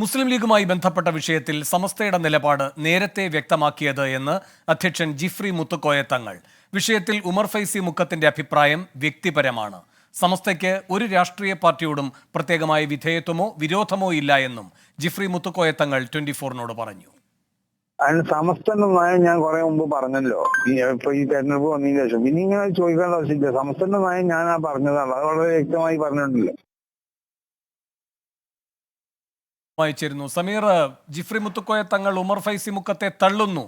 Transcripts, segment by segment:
മുസ്ലിം ലീഗുമായി ബന്ധപ്പെട്ട വിഷയത്തിൽ സമസ്തയുടെ നിലപാട് നേരത്തെ വ്യക്തമാക്കിയത് എന്ന് അധ്യക്ഷൻ ജിഫ്രി മുത്തുക്കോയ തങ്ങൾ. വിഷയത്തിൽ ഉമർ ഫൈസി മുക്കത്തിന്റെ അഭിപ്രായം വ്യക്തിപരമാണ്. സമസ്തയ്ക്ക് ഒരു രാഷ്ട്രീയ പാർട്ടിയോടും പ്രത്യേകമായ വിധേയത്വമോ വിരോധമോ ഇല്ല എന്നും ജിഫ്രി മുത്തുക്കോയ തങ്ങൾ 24-നോട് പറഞ്ഞു. അതിന് സമസ്ത നയം ഞാൻ കുറെ മുമ്പ് പറഞ്ഞല്ലോ. ഇപ്പൊ ഈ തെരഞ്ഞെടുപ്പ് വന്നതിന് ശേഷം പിന്നെ ഇങ്ങനെ ചോദിക്കേണ്ട ആവശ്യമില്ല. സമസ്തന്റെ നയം ഞാൻ പറഞ്ഞതാണ്, അത് വളരെ വ്യക്തമായി പറഞ്ഞിട്ടില്ല. വായിച്ചിരുന്നു. സമീർ, ജിഫ്രി മുത്തുക്കോയ തങ്ങൾ ഉമർ ഫൈസി മുക്കത്തെ തള്ളുന്നു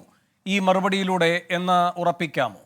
ഈ മറുപടിയിലൂടെ എന്ന് ഉറപ്പിക്കാമോ?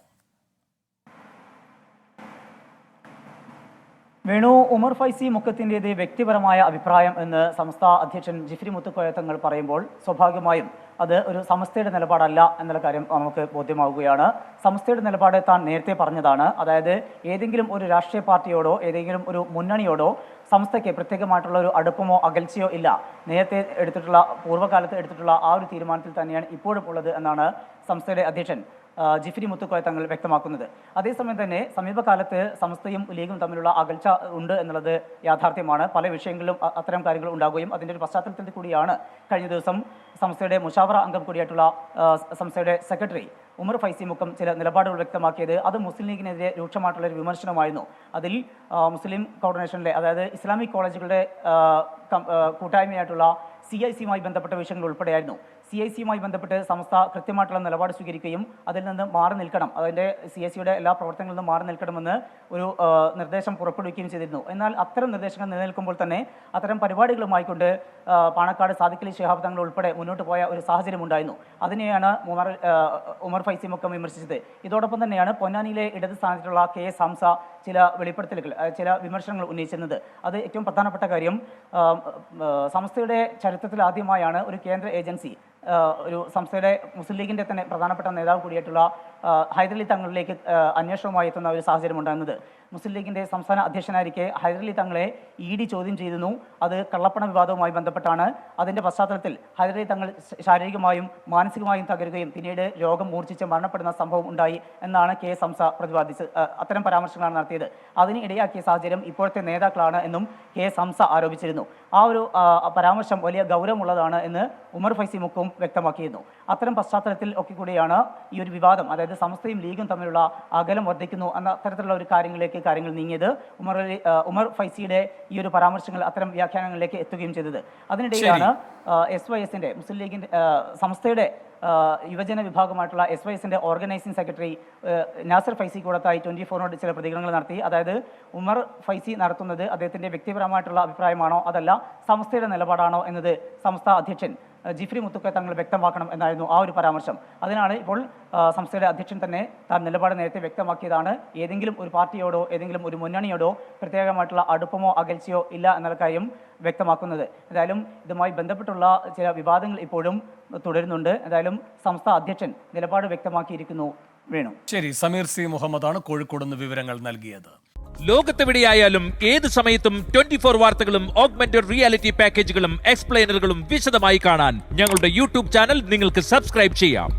വേണു, ഉമർ ഫൈസി മുക്കത്തിൻ്റെത് വ്യക്തിപരമായ അഭിപ്രായം എന്ന് സംസ്ഥാന അധ്യക്ഷൻ ജിഫ്രി മുത്തുക്കോയ തങ്ങൾ പറയുമ്പോൾ സ്വാഭാവികമായും അത് ഒരു സമസ്തയുടെ നിലപാടല്ല എന്നുള്ള കാര്യം നമുക്ക് ബോധ്യമാവുകയാണ്. സമസ്തയുടെ നിലപാട് താൻ നേരത്തെ പറഞ്ഞതാണ്. അതായത് ഏതെങ്കിലും ഒരു രാഷ്ട്രീയ പാർട്ടിയോടോ ഏതെങ്കിലും ഒരു മുന്നണിയോടോ സംസ്ഥയ്ക്ക് പ്രത്യേകമായിട്ടുള്ള ഒരു അടുപ്പമോ അകൽച്ചയോ ഇല്ല. നേരത്തെ എടുത്തിട്ടുള്ള പൂർവ്വകാലത്ത് എടുത്തിട്ടുള്ള ആ ഒരു തീരുമാനത്തിൽ തന്നെയാണ് ഇപ്പോഴും ഉള്ളത് എന്നാണ് സംസ്ഥയുടെ അധ്യക്ഷൻ ജിഫ്രി മുത്തുക്കോയ തങ്ങൾ വ്യക്തമാക്കുന്നത്. അതേസമയം തന്നെ സമീപകാലത്ത് സമസ്തയും ലീഗും തമ്മിലുള്ള അകൽച്ച ഉണ്ട് എന്നുള്ളത് യാഥാർത്ഥ്യമാണ്. പല വിഷയങ്ങളിലും അത്തരം കാര്യങ്ങൾ ഉണ്ടാകുകയും അതിൻ്റെ ഒരു പശ്ചാത്തലത്തിൽ കൂടിയാണ് കഴിഞ്ഞ ദിവസം സംസ്ഥയുടെ മുഷാവറ അംഗം കൂടിയായിട്ടുള്ള സംസ്ഥയുടെ സെക്രട്ടറി ഉമർ ഫൈസി മുക്കം ചില നിലപാടുകൾ വ്യക്തമാക്കിയത്. അത് മുസ്ലിം ലീഗിനെതിരെ രൂക്ഷമായിട്ടുള്ള ഒരു വിമർശനമായിരുന്നു. അതിൽ മുസ്ലിം കോർഡിനേഷനിലെ, അതായത് ഇസ്ലാമിക് കോളേജുകളുടെ കൂട്ടായ്മയായിട്ടുള്ള CIC-യുമായി ബന്ധപ്പെട്ട വിഷയങ്ങൾ ഉൾപ്പെടെയായിരുന്നു. CIC-യുമായി ബന്ധപ്പെട്ട് സംസ്ഥ കൃത്യമായിട്ടുള്ള നിലപാട് സ്വീകരിക്കുകയും അതിൽ നിന്ന് മാറി നിൽക്കണം, അതിൻ്റെ CIC-യുടെ എല്ലാ പ്രവർത്തനങ്ങളിൽ നിന്നും മാറി നിൽക്കണമെന്ന് ഒരു നിർദ്ദേശം പുറപ്പെടുവിക്കുകയും ചെയ്തിരുന്നു. എന്നാൽ അത്തരം നിർദ്ദേശങ്ങൾ നിലനിൽക്കുമ്പോൾ തന്നെ അത്തരം പരിപാടികളുമായിക്കൊണ്ട് പാണക്കാട് സാദിഖ് അലി ശിഹാബ് തങ്ങൾ ഉൾപ്പെടെ മുന്നോട്ട് പോയ ഒരു സാഹചര്യം ഉണ്ടായിരുന്നു. അതിനെയാണ് ഉമർ ഫൈസി മുക്കം വിമർശിച്ചത്. ഇതോടൊപ്പം തന്നെയാണ് പൊന്നാനിയിലെ ഇടത് സ്ഥാനത്തുള്ള KS ഹംസ ചില വെളിപ്പെടുത്തലുകൾ, ചില വിമർശനങ്ങൾ ഉന്നയിച്ചിരുന്നത്. അത് ഏറ്റവും പ്രധാനപ്പെട്ട കാര്യം, സംസ്ഥയുടെ ചരിത്രത്തിൽ ആദ്യമായാണ് ഒരു കേന്ദ്ര ഏജൻസി ഒരു സംസ്ഥയുടെ മുസ്ലിം ലീഗിൻ്റെ തന്നെ പ്രധാനപ്പെട്ട നേതാവ് കൂടിയായിട്ടുള്ള ഹൈദരലി തങ്ങളിലേക്ക് അന്വേഷണവുമായി എത്തുന്ന ഒരു സാഹചര്യം ഉണ്ടാകുന്നത്. മുസ്ലിം ലീഗിൻ്റെ സംസ്ഥാന അധ്യക്ഷനായിരിക്കെ ഹൈദരലി തങ്ങളെ ED ചോദ്യം ചെയ്തിരുന്നു. അത് കള്ളപ്പണ വിവാദവുമായി ബന്ധപ്പെട്ടാണ്. അതിൻ്റെ പശ്ചാത്തലത്തിൽ ഹൈദരലി തങ്ങൾ ശാരീരികമായും മാനസികമായും തകരുകയും പിന്നീട് രോഗം മൂർച്ഛിച്ച് മരണപ്പെടുന്ന സംഭവം ഉണ്ടായി എന്നാണ് KS ഹംസ പ്രതിപാദിച്ചത്. അത്തരം പരാമർശങ്ങളാണ് നടത്തിയത്. അതിന് ഇടയാക്കിയ സാഹചര്യം ഇപ്പോഴത്തെ നേതാക്കളാണ് എന്നും KS ഹംസ ആരോപിച്ചിരുന്നു. ആ ഒരു പരാമർശം വലിയ ഗൗരവമുള്ളതാണ് എന്ന് ഉമർ ഫൈസി മുക്കവും വ്യക്തമാക്കിയിരുന്നു. അത്തരം പശ്ചാത്തലത്തിൽ ഒക്കെ കൂടിയാണ് ഈ ഒരു വിവാദം, അതായത് സമസ്തയും ലീഗും തമ്മിലുള്ള അകലം വർദ്ധിക്കുന്നു എന്ന തരത്തിലുള്ള ഒരു കാര്യങ്ങൾ നീങ്ങിയത്. ഉമർ ഫൈസിയുടെ ഈ ഒരു പരാമർശങ്ങൾ അത്തരം വ്യാഖ്യാനങ്ങളിലേക്ക് എത്തുകയും ചെയ്തത്. അതിനിടെയാണ് SYSന്റെ മുസ്ലിം ലീഗിൻ്റെ സംസ്ഥയുടെ യുവജന വിഭാഗമായിട്ടുള്ള SYSന്റെ ഓർഗനൈസിംഗ് സെക്രട്ടറി നാസർ ഫൈസി കൂടത്തായി 24-നോട് ചില പ്രതികരണങ്ങൾ നടത്തി. അതായത് ഉമർ ഫൈസി നടത്തുന്നത് അദ്ദേഹത്തിൻ്റെ വ്യക്തിപരമായിട്ടുള്ള അഭിപ്രായമാണോ അതല്ല സമസ്തയുടെ നിലപാടാണോ എന്നത് സംസ്ഥാന അധ്യക്ഷൻ ജിഫ്രി മുത്തുക്കോയ തങ്ങൾ വ്യക്തമാക്കണം എന്നായിരുന്നു ആ ഒരു പരാമർശം. അതിനാണ് ഇപ്പോൾ സംസ്ഥയുടെ അധ്യക്ഷൻ തന്നെ താൻ നിലപാട് നേരത്തെ വ്യക്തമാക്കിയതാണ്. ഏതെങ്കിലും ഒരു പാർട്ടിയോടോ ഏതെങ്കിലും ഒരു മുന്നണിയോടോ പ്രത്യേകമായിട്ടുള്ള അടുപ്പമോ അകൽച്ചയോ ഇല്ല എന്നുള്ള കാര്യം വ്യക്തമാക്കുന്നത്. ഏതായാലും ഇതുമായി ബന്ധപ്പെട്ടുള്ള ചില വിവാദങ്ങൾ ഇപ്പോഴും തുടരുന്നുണ്ട്. ഏതായാലും സംസ്ഥാന അധ്യക്ഷൻ നിലപാട് വ്യക്തമാക്കിയിരിക്കുന്നു. വേണു. ശരി, സമീർ C. മുഹമ്മദാണ് കോഴിക്കോട് നിന്ന് വിവരങ്ങൾ നൽകിയത്. ലോകത്തെവിടെയായാലും ഏത് സമയത്തും 24 വാർത്തകളും ഓഗ്മെന്റഡ് റിയാലിറ്റി പാക്കേജുകളും എക്സ്പ്ലെയിനറുകളും വിശദമായി കാണാൻ ഞങ്ങളുടെ YouTube ചാനൽ നിങ്ങൾക്ക് സബ്സ്ക്രൈബ് ചെയ്യാം.